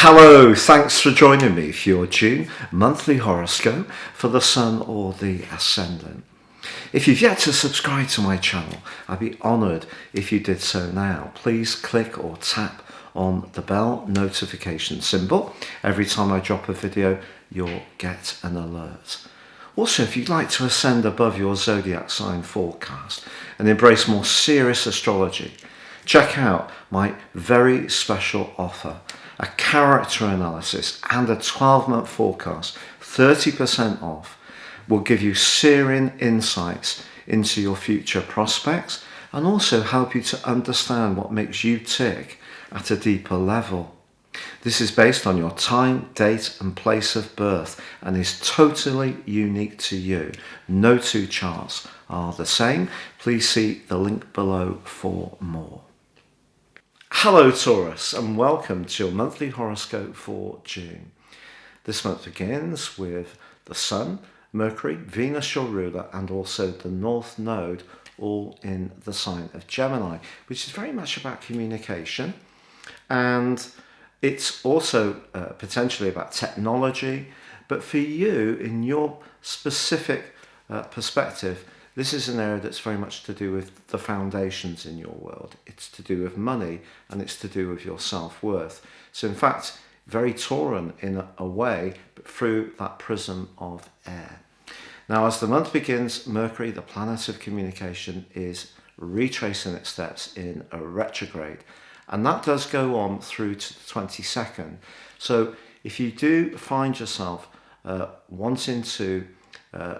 Hello, thanks for joining me for your June monthly horoscope for the Sun or the Ascendant. If you've yet to subscribe to my channel, I'd be honoured if you did so now. Please click or tap on the bell notification symbol. Every time I drop a video, you'll get an alert. Also, if you'd like to ascend above your zodiac sign forecast and embrace more serious astrology, check out my very special offer. A character analysis and a 12-month forecast, 30% off, will give you searing insights into your future prospects and also help you to understand what makes you tick at a deeper level. This is based on your time, date and place of birth and is totally unique to you. No two charts are the same. Please see the link below for more. Hello Taurus, and welcome to your monthly horoscope for June. This month begins with the Sun, Mercury, Venus your ruler, and also the North Node all in the sign of Gemini, which is very much about communication, and it's also potentially about technology. But for you, in your specific perspective, this is an area that's very much to do with the foundations in your world. It's to do with money and it's to do with your self-worth. So in fact, very Tauran in a way, but through that prism of air. Now, as the month begins, Mercury, the planet of communication, is retracing its steps in a retrograde. And that does go on through to the 22nd. So if you do find yourself wanting to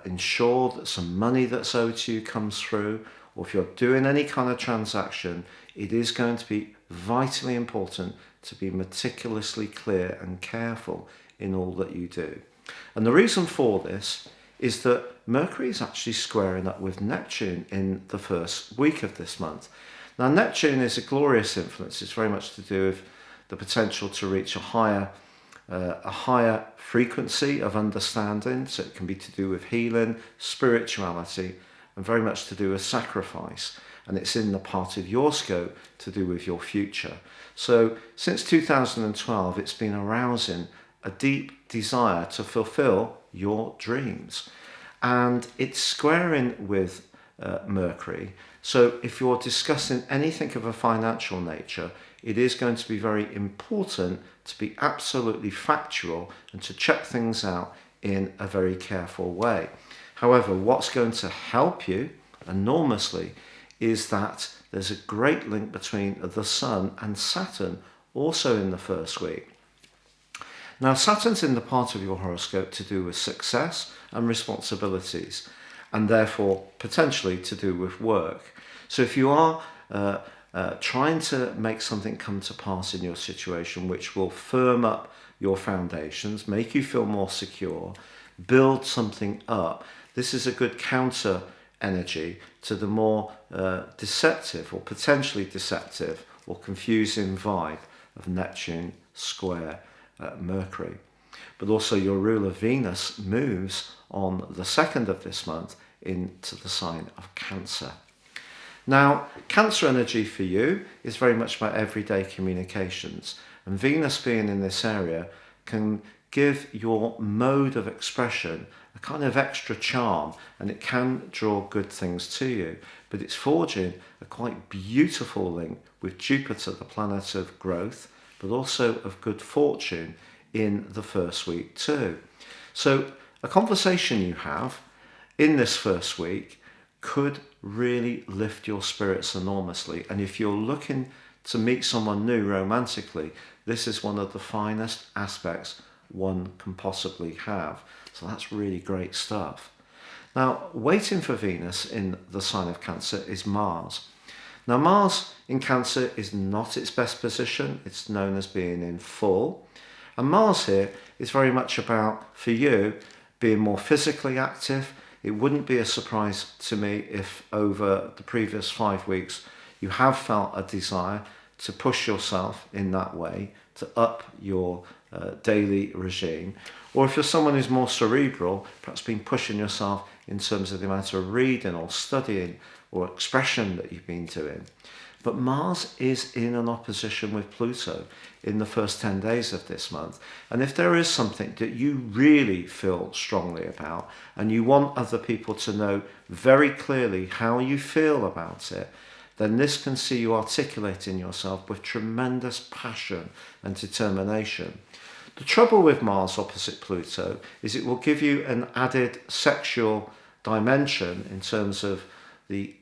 ensure that some money that's owed to you comes through, or if you're doing any kind of transaction, it is going to be vitally important to be meticulously clear and careful in all that you do. And the reason for this is that Mercury is actually squaring up with Neptune in the first week of this month. Now, Neptune is a glorious influence. It's very much to do with the potential to reach a higher frequency of understanding. So it can be to do with healing, spirituality, and very much to do with sacrifice. And it's in the part of your scope to do with your future. So since 2012, it's been arousing a deep desire to fulfill your dreams. And it's squaring with Mercury. So if you're discussing anything of a financial nature, it is going to be very important to be absolutely factual and to check things out in a very careful way. However, what's going to help you enormously is that there's a great link between the Sun and Saturn also in the first week. Now, Saturn's in the part of your horoscope to do with success and responsibilities, and therefore potentially to do with work. So if you are trying to make something come to pass in your situation which will firm up your foundations, make you feel more secure, build something up, this is a good counter energy to the more deceptive or potentially deceptive or confusing vibe of Neptune square Mercury. But also your ruler Venus moves on the 2nd of this month into the sign of Cancer. Now, Cancer energy for you is very much about everyday communications, and Venus being in this area can give your mode of expression a kind of extra charm, and it can draw good things to you. But it's forging a quite beautiful link with Jupiter, the planet of growth, but also of good fortune in the first week too. So a conversation you have in this first week could really lift your spirits enormously. And if you're looking to meet someone new romantically, this is one of the finest aspects one can possibly have. So that's really great stuff. Now, waiting for Venus in the sign of Cancer is Mars. Now, Mars in Cancer is not its best position. It's known as being in full. And Mars here is very much about, for you, being more physically active. It wouldn't be a surprise to me if over the previous 5 weeks you have felt a desire to push yourself in that way, to up your daily regime. Or if you're someone who's more cerebral, perhaps been pushing yourself in terms of the amount of reading or studying or expression that you've been doing. But Mars is in an opposition with Pluto in the first 10 days of this month. And if there is something that you really feel strongly about and you want other people to know very clearly how you feel about it, then this can see you articulating yourself with tremendous passion and determination. The trouble with Mars opposite Pluto is it will give you an added sexual dimension in terms of the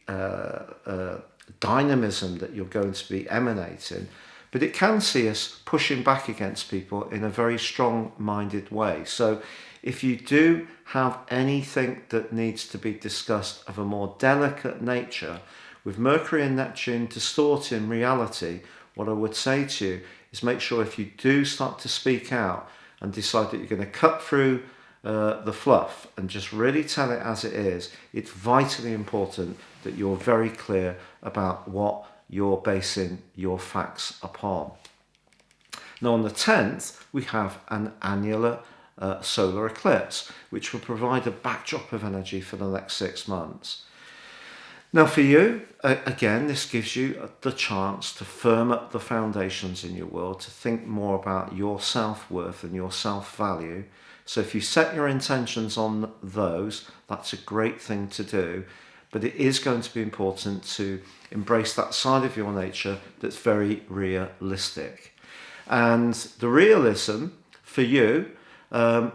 dynamism that you're going to be emanating, but it can see us pushing back against people in a very strong-minded way. So if you do have anything that needs to be discussed of a more delicate nature, with Mercury and Neptune distorting reality, what I would say to you is make sure if you do start to speak out and decide that you're going to cut through the fluff and just really tell it as it is, it's vitally important that you're very clear about what you're basing your facts upon. Now on the 10th, we have an annular solar eclipse, which will provide a backdrop of energy for the next 6 months. Now for you, again, this gives you the chance to firm up the foundations in your world, to think more about your self-worth and your self-value. So if you set your intentions on those, that's a great thing to do. But it is going to be important to embrace that side of your nature that's very realistic. And the realism for you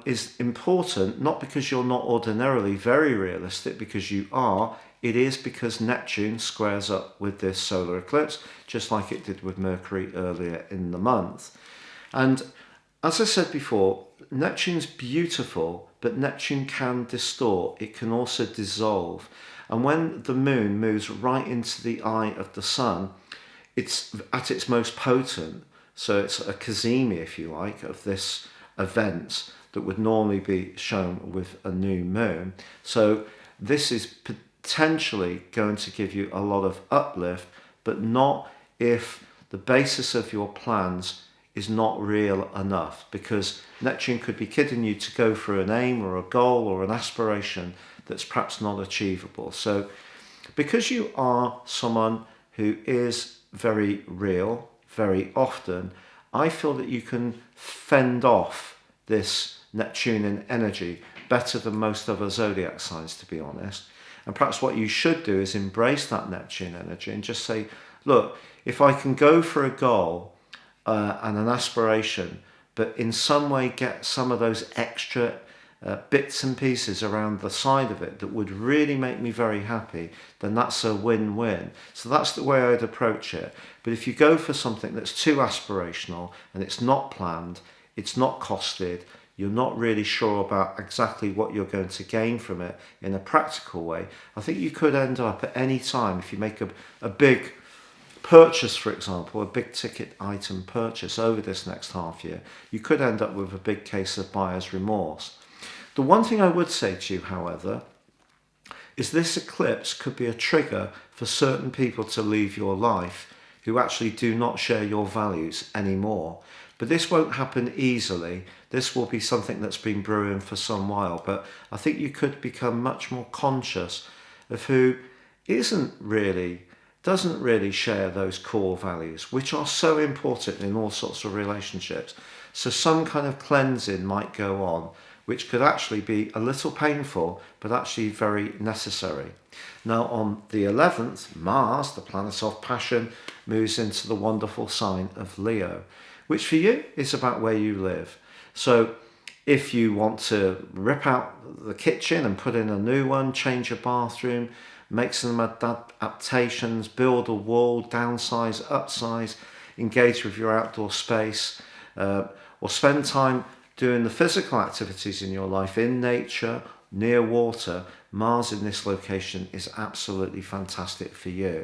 is important, not because you're not ordinarily very realistic, because you are. It is because Neptune squares up with this solar eclipse, just like it did with Mercury earlier in the month. And as I said before, Neptune's beautiful, but Neptune can distort. It can also dissolve. And when the moon moves right into the eye of the sun, it's at its most potent. So it's a cazimi, if you like, of this event that would normally be shown with a new moon. So this is potentially going to give you a lot of uplift, but not if the basis of your plans is not real enough, because Neptune could be kidding you to go for an aim or a goal or an aspiration that's perhaps not achievable. So because you are someone who is very real very often, I feel that you can fend off this Neptunian energy better than most other zodiac signs, to be honest. And perhaps what you should do is embrace that Neptune energy and just say, look, if I can go for a goal and an aspiration, but in some way get some of those extra bits and pieces around the side of it that would really make me very happy, then that's a win-win. So that's the way I'd approach it. But if you go for something that's too aspirational and it's not planned, it's not costed, you're not really sure about exactly what you're going to gain from it in a practical way, I think you could end up at any time, if you make a big purchase, for example, a big ticket item purchase over this next half year, you could end up with a big case of buyer's remorse. The one thing I would say to you, however, is this eclipse could be a trigger for certain people to leave your life who actually do not share your values anymore. But this won't happen easily. This will be something that's been brewing for some while. But I think you could become much more conscious of who doesn't really share those core values, which are so important in all sorts of relationships. So some kind of cleansing might go on, which could actually be a little painful, but actually very necessary. Now on the 11th, Mars, the planet of passion, moves into the wonderful sign of Leo, which for you is about where you live. So if you want to rip out the kitchen and put in a new one, change your bathroom, make some adaptations, build a wall, downsize, upsize, engage with your outdoor space, or spend time doing the physical activities in your life in nature, near water, Mars in this location is absolutely fantastic for you.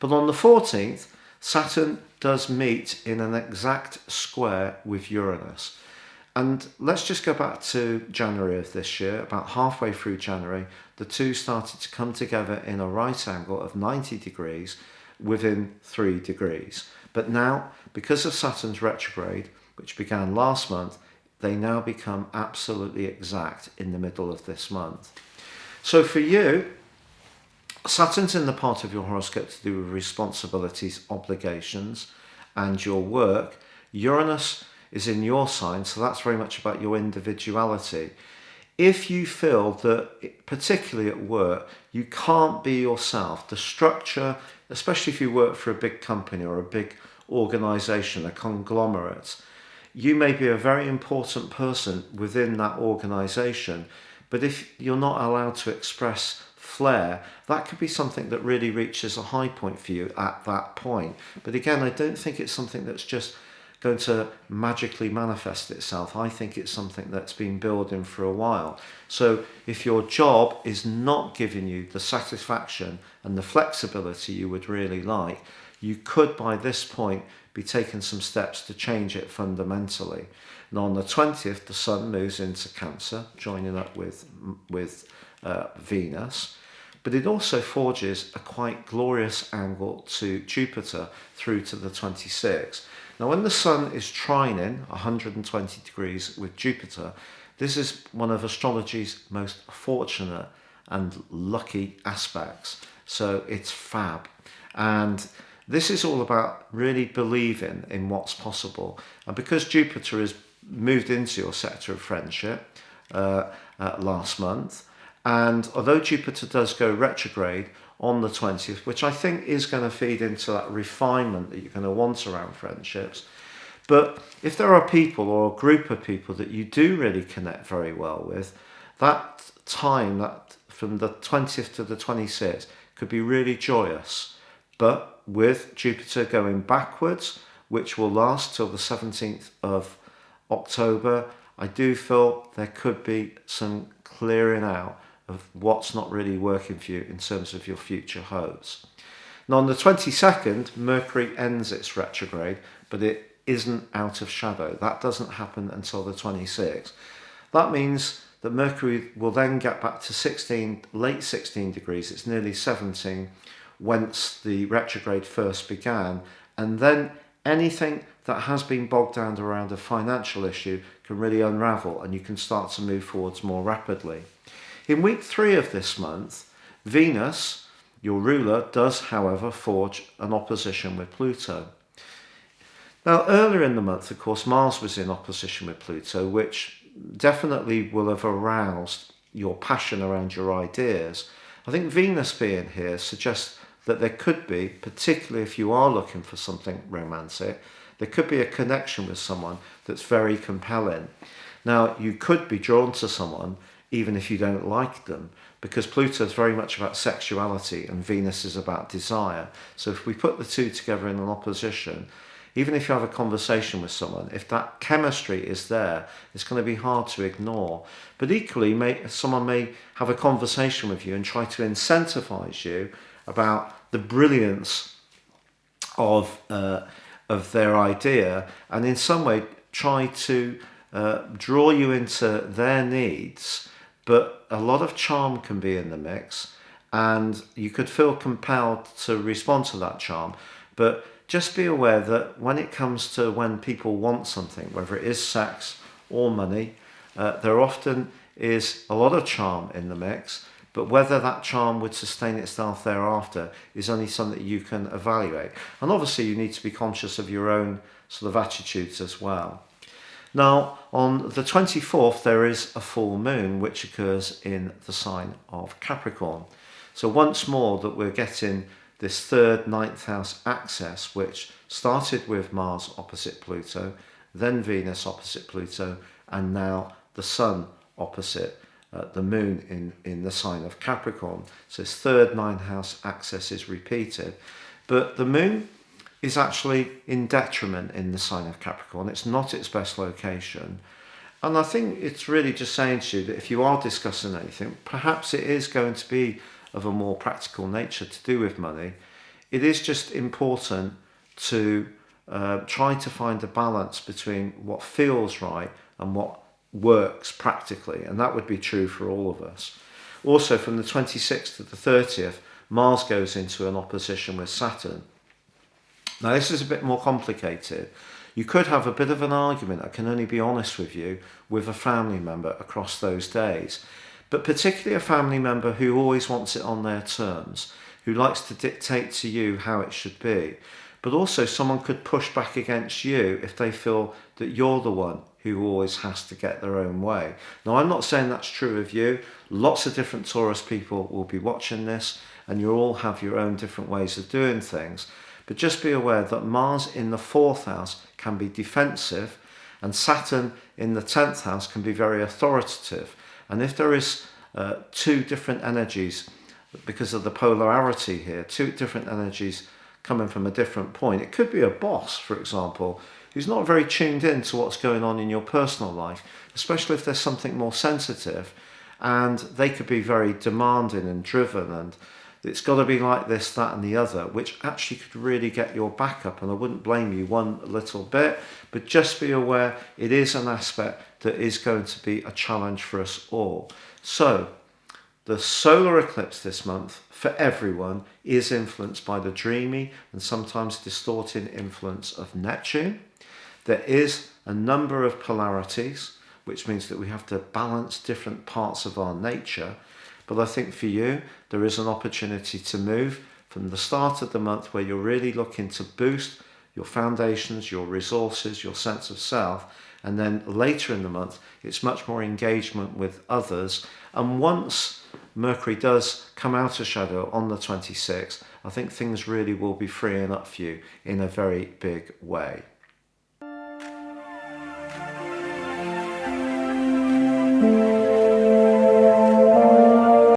But on the 14th, Saturn does meet in an exact square with Uranus. And let's just go back to January of this year. About halfway through January, the two started to come together in a right angle of 90 degrees within 3 degrees. But now, because of Saturn's retrograde, which began last month, they now become absolutely exact in the middle of this month. So for you, Saturn's in the part of your horoscope to do with responsibilities, obligations, and your work. Uranus is in your sign, so that's very much about your individuality. If you feel that, particularly at work, you can't be yourself, the structure, especially if you work for a big company or a big organisation, a conglomerate, you may be a very important person within that organisation, but if you're not allowed to express flair, that could be something that really reaches a high point for you at that point. But again, I don't think it's something that's just going to magically manifest itself. I think it's something that's been building for a while. So if your job is not giving you the satisfaction and the flexibility you would really like, you could by this point be taking some steps to change it fundamentally. And on the 20th, the Sun moves into Cancer, joining up with Venus. But it also forges a quite glorious angle to Jupiter through to the 26th. Now, when the Sun is trining 120 degrees with Jupiter, this is one of astrology's most fortunate and lucky aspects. So it's fab. And this is all about really believing in what's possible. And because Jupiter has moved into your sector of friendship last month, and although Jupiter does go retrograde on the 20th, which I think is going to feed into that refinement that you're going to want around friendships. But if there are people or a group of people that you do really connect very well with, that time, that from the 20th to the 26th, could be really joyous. But with Jupiter going backwards, which will last till the 17th of October, I do feel there could be some clearing out of what's not really working for you in terms of your future hopes. Now on the 22nd, Mercury ends its retrograde, but it isn't out of shadow. That doesn't happen until the 26th. That means that Mercury will then get back to late 16 degrees, it's nearly 17, whence the retrograde first began, and then anything that has been bogged down around a financial issue can really unravel and you can start to move forwards more rapidly. In week 3 of this month, Venus, your ruler, does, however, forge an opposition with Pluto. Now, earlier in the month, of course, Mars was in opposition with Pluto, which definitely will have aroused your passion around your ideas. I think Venus being here suggests that there could be, particularly if you are looking for something romantic, there could be a connection with someone that's very compelling. Now, you could be drawn to someone even if you don't like them, because Pluto is very much about sexuality and Venus is about desire. So if we put the two together in an opposition, even if you have a conversation with someone, if that chemistry is there, it's going to be hard to ignore. But equally, someone may have a conversation with you and try to incentivize you about the brilliance of their idea, and in some way try to draw you into their needs. But a lot of charm can be in the mix, and you could feel compelled to respond to that charm. But just be aware that when it comes to when people want something, whether it is sex or money, there often is a lot of charm in the mix. But whether that charm would sustain itself thereafter is only something that you can evaluate. And obviously you need to be conscious of your own sort of attitudes as well. Now, on the 24th, there is a full moon, which occurs in the sign of Capricorn. So once more that we're getting this third ninth house axis, which started with Mars opposite Pluto, then Venus opposite Pluto, and now the Sun opposite the moon in the sign of Capricorn. So this third ninth house axis is repeated. But the moon is actually in detriment in the sign of Capricorn. It's not its best location. And I think it's really just saying to you that if you are discussing anything, perhaps it is going to be of a more practical nature to do with money. It is just important to try to find a balance between what feels right and what works practically. And that would be true for all of us. Also, from the 26th to the 30th, Mars goes into an opposition with Saturn. Now, this is a bit more complicated. You could have a bit of an argument, I can only be honest with you, with a family member across those days. but particularly a family member who always wants it on their terms, who likes to dictate to you how it should be. But also someone could push back against you if they feel that you're the one who always has to get their own way. Now, I'm not saying that's true of you. Lots of different Taurus people will be watching this, and you all have your own different ways of doing things. But just be aware that Mars in the 4th house can be defensive, and Saturn in the 10th house can be very authoritative. And if there is two different energies, because of the polarity here, two different energies coming from a different point, it could be a boss, for example, who's not very tuned in to what's going on in your personal life, especially if there's something more sensitive, and they could be very demanding and driven, and it's got to be like this, that and the other, which actually could really get your back up. And I wouldn't blame you one little bit, but just be aware it is an aspect that is going to be a challenge for us all. So the solar eclipse this month for everyone is influenced by the dreamy and sometimes distorting influence of Neptune. There is a number of polarities, which means that we have to balance different parts of our nature. But I think for you, there is an opportunity to move from the start of the month where you're really looking to boost your foundations, your resources, your sense of self. And then later in the month, it's much more engagement with others. And once Mercury does come out of shadow on the 26th, I think things really will be freeing up for you in a very big way.